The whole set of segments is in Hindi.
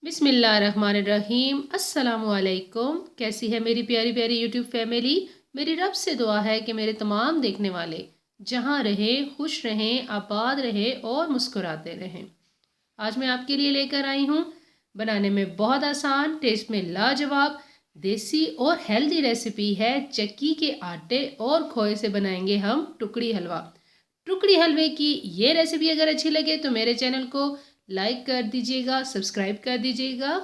बिस्मिल्लाहिर्रहमानिर्रहीम। अस्सलामुअलैकुम। कैसी है मेरी प्यारी प्यारी यूट्यूब फैमिली। मेरी रब से दुआ है कि मेरे तमाम देखने वाले जहाँ रहें, खुश रहें, आबाद रहें और मुस्कुराते रहें। आज मैं आपके लिए लेकर आई हूँ बनाने में बहुत आसान, टेस्ट में लाजवाब, देसी और हेल्दी रेसिपी है। चक्की के आटे और खोए से बनाएंगे हम टुकड़ी हलवा। टुकड़ी हलवे की ये रेसिपी अगर अच्छी लगे तो मेरे चैनल को लाइक कर दीजिएगा, सब्सक्राइब कर दीजिएगा।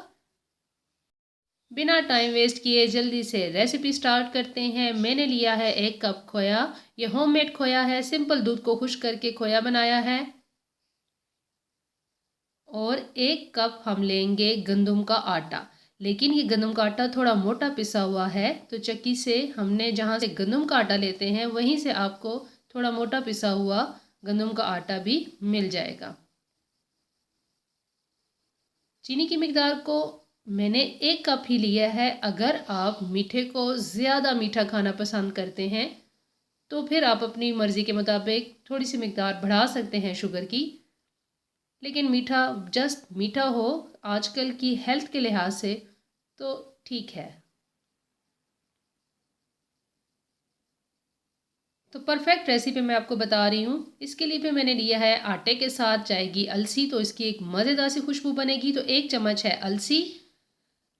बिना टाइम वेस्ट किए जल्दी से रेसिपी स्टार्ट करते हैं। मैंने लिया है 1 कप खोया। ये होममेड खोया है, सिंपल दूध को खुश करके खोया बनाया है। और 1 कप हम लेंगे गंदम का आटा, लेकिन ये गंदम का आटा थोड़ा मोटा पिसा हुआ है, तो चक्की से हमने जहाँ से गंदम का आटा लेते हैं वहीं से आपको थोड़ा मोटा पिसा हुआ गंदम का आटा भी मिल जाएगा। चीनी की मिकदार को मैंने 1 कप ही लिया है। अगर आप मीठे को ज़्यादा मीठा खाना पसंद करते हैं तो फिर आप अपनी मर्ज़ी के मुताबिक थोड़ी सी मिकदार बढ़ा सकते हैं शुगर की, लेकिन मीठा जस्ट मीठा हो आजकल की हेल्थ के लिहाज से तो ठीक है। तो परफेक्ट रेसिपी मैं आपको बता रही हूँ। इसके लिए भी मैंने लिया है, आटे के साथ जाएगी अलसी, तो इसकी एक मज़ेदार सी खुशबू बनेगी। तो 1 चम्मच है अलसी,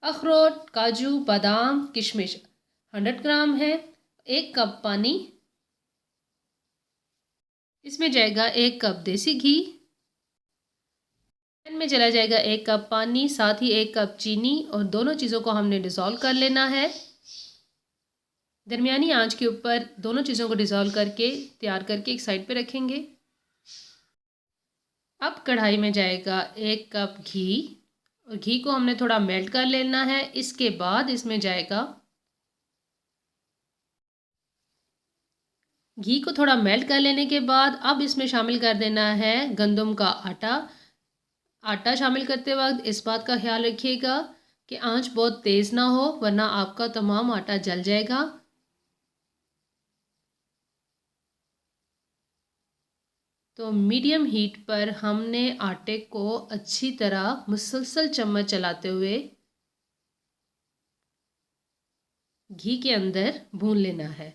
अखरोट, काजू, बादाम, किशमिश 100 ग्राम है, 1 कप पानी, इसमें जाएगा 1 कप देसी घी, पैन में चला जाएगा 1 कप पानी, साथ ही 1 कप चीनी, और दोनों चीज़ों को हमने डिज़ोल्व कर लेना है। दरमियानी आंच के ऊपर दोनों चीज़ों को डिज़ोल्व करके तैयार करके एक साइड पे रखेंगे। अब कढ़ाई में जाएगा 1 कप घी, और घी को हमने थोड़ा मेल्ट कर लेना है। इसके बाद इसमें जाएगा, घी को थोड़ा मेल्ट कर लेने के बाद अब इसमें शामिल कर देना है गंदम का आटा। आटा शामिल करते वक्त इस बात का ख्याल रखिएगा कि आंच बहुत तेज़ ना हो, वरना आपका तमाम आटा जल जाएगा। तो मीडियम हीट पर हमने आटे को अच्छी तरह मुसलसल चम्मच चलाते हुए घी के अंदर भून लेना है।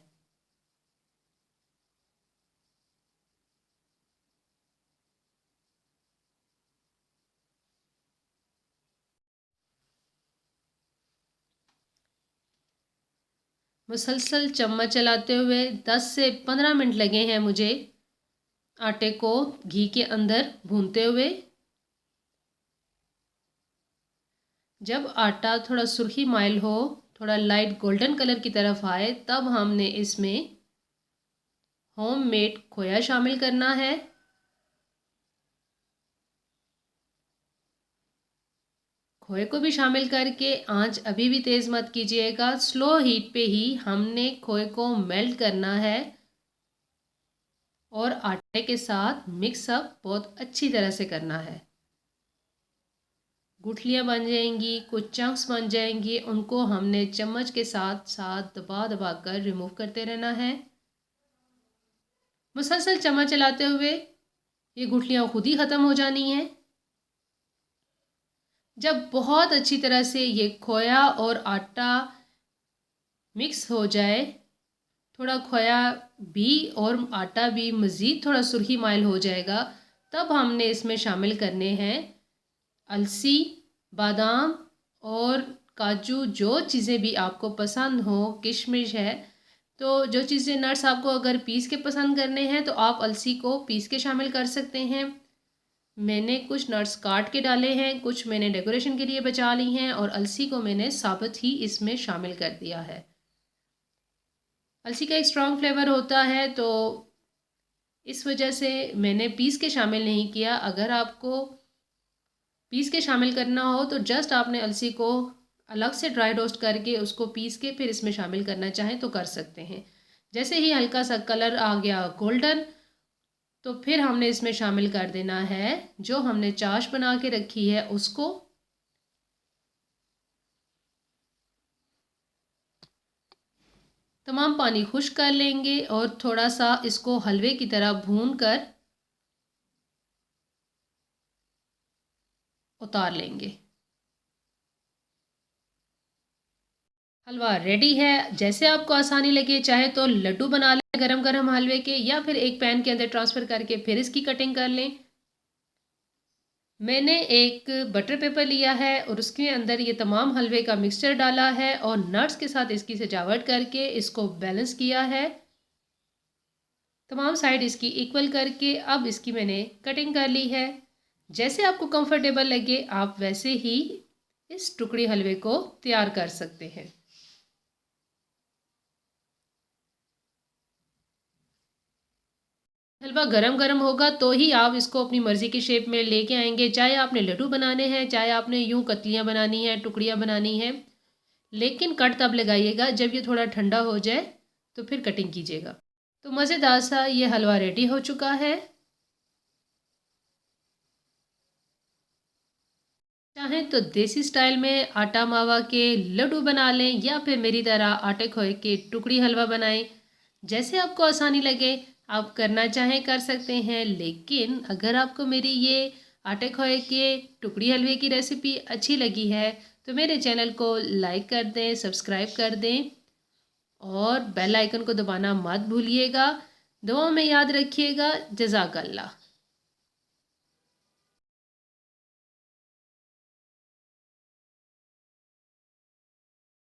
मुसलसल चम्मच चलाते हुए 10 से 15 मिनट लगे हैं मुझे आटे को घी के अंदर भूनते हुए। जब आटा थोड़ा सुर्खी माइल हो, थोड़ा लाइट गोल्डन कलर की तरफ आए, तब हमने इसमें होममेड खोया शामिल करना है। खोए को भी शामिल करके आंच अभी भी तेज़ मत कीजिएगा, स्लो हीट पे ही हमने खोए को मेल्ट करना है और आटे के साथ मिक्स अप बहुत अच्छी तरह से करना है। गुठलियाँ बन जाएंगी, कुछ चंक्स बन जाएंगी, उनको हमने चम्मच के साथ साथ दबा दबा कर रिमूव करते रहना है। मुसलसल चम्मच चलाते हुए ये गुठलियाँ खुद ही ख़त्म हो जानी हैं। जब बहुत अच्छी तरह से ये खोया और आटा मिक्स हो जाए, थोड़ा खोया भी और आटा भी मज़ीद थोड़ा सुर्खी माइल हो जाएगा, तब हमने इसमें शामिल करने हैं अलसी, बादाम और काजू, जो चीज़ें भी आपको पसंद हो, किशमिश है। तो जो चीज़ें नट्स आपको अगर पीस के पसंद करने हैं तो आप अलसी को पीस के शामिल कर सकते हैं। मैंने कुछ नट्स काट के डाले हैं, कुछ मैंने डेकोरेशन के लिए बचा ली हैं, और अलसी को मैंने साबुत ही इसमें शामिल कर दिया है। अलसी का एक स्ट्रॉन्ग फ्लेवर होता है, तो इस वजह से मैंने पीस के शामिल नहीं किया। अगर आपको पीस के शामिल करना हो तो जस्ट आपने अलसी को अलग से ड्राई रोस्ट करके उसको पीस के फिर इसमें शामिल करना चाहें तो कर सकते हैं। जैसे ही हल्का सा कलर आ गया गोल्डन, तो फिर हमने इसमें शामिल कर देना है जो हमने चाश बना के रखी है उसको। तमाम पानी खुश कर लेंगे और थोड़ा सा इसको हलवे की तरह भून कर उतार लेंगे। हलवा रेडी है। जैसे आपको आसानी लगे, चाहे तो लड्डू बना लें गरम गरम हलवे के, या फिर एक पैन के अंदर ट्रांसफ़र करके फिर इसकी कटिंग कर लें। मैंने एक बटर पेपर लिया है और उसके अंदर ये तमाम हलवे का मिक्सचर डाला है और नट्स के साथ इसकी सजावट करके इसको बैलेंस किया है। तमाम साइड इसकी इक्वल करके अब इसकी मैंने कटिंग कर ली है। जैसे आपको कंफर्टेबल लगे आप वैसे ही इस टुकड़ी हलवे को तैयार कर सकते हैं। हलवा गरम गरम होगा तो ही आप इसको अपनी मर्ज़ी की शेप में लेके आएंगे, चाहे आपने लड्डू बनाने हैं, चाहे आपने यूं कतलियाँ बनानी हैं, टुकड़ियाँ बनानी हैं। लेकिन कट तब लगाइएगा जब ये थोड़ा ठंडा हो जाए, तो फिर कटिंग कीजिएगा। तो मज़ेदार सा ये हलवा रेडी हो चुका है। चाहें तो देसी स्टाइल में आटा मावा के लड्डू बना लें, या फिर मेरी तरह आटे खोए के टुकड़ी हलवा बनाएं। जैसे आपको आसानी लगे आप करना चाहें कर सकते हैं। लेकिन अगर आपको मेरी ये आटे खोए के टुकड़ी हलवे की रेसिपी अच्छी लगी है तो मेरे चैनल को लाइक कर दें, सब्सक्राइब कर दें और बेल आइकन को दबाना मत भूलिएगा। दुआ में याद रखिएगा। जज़ाकल्लाह।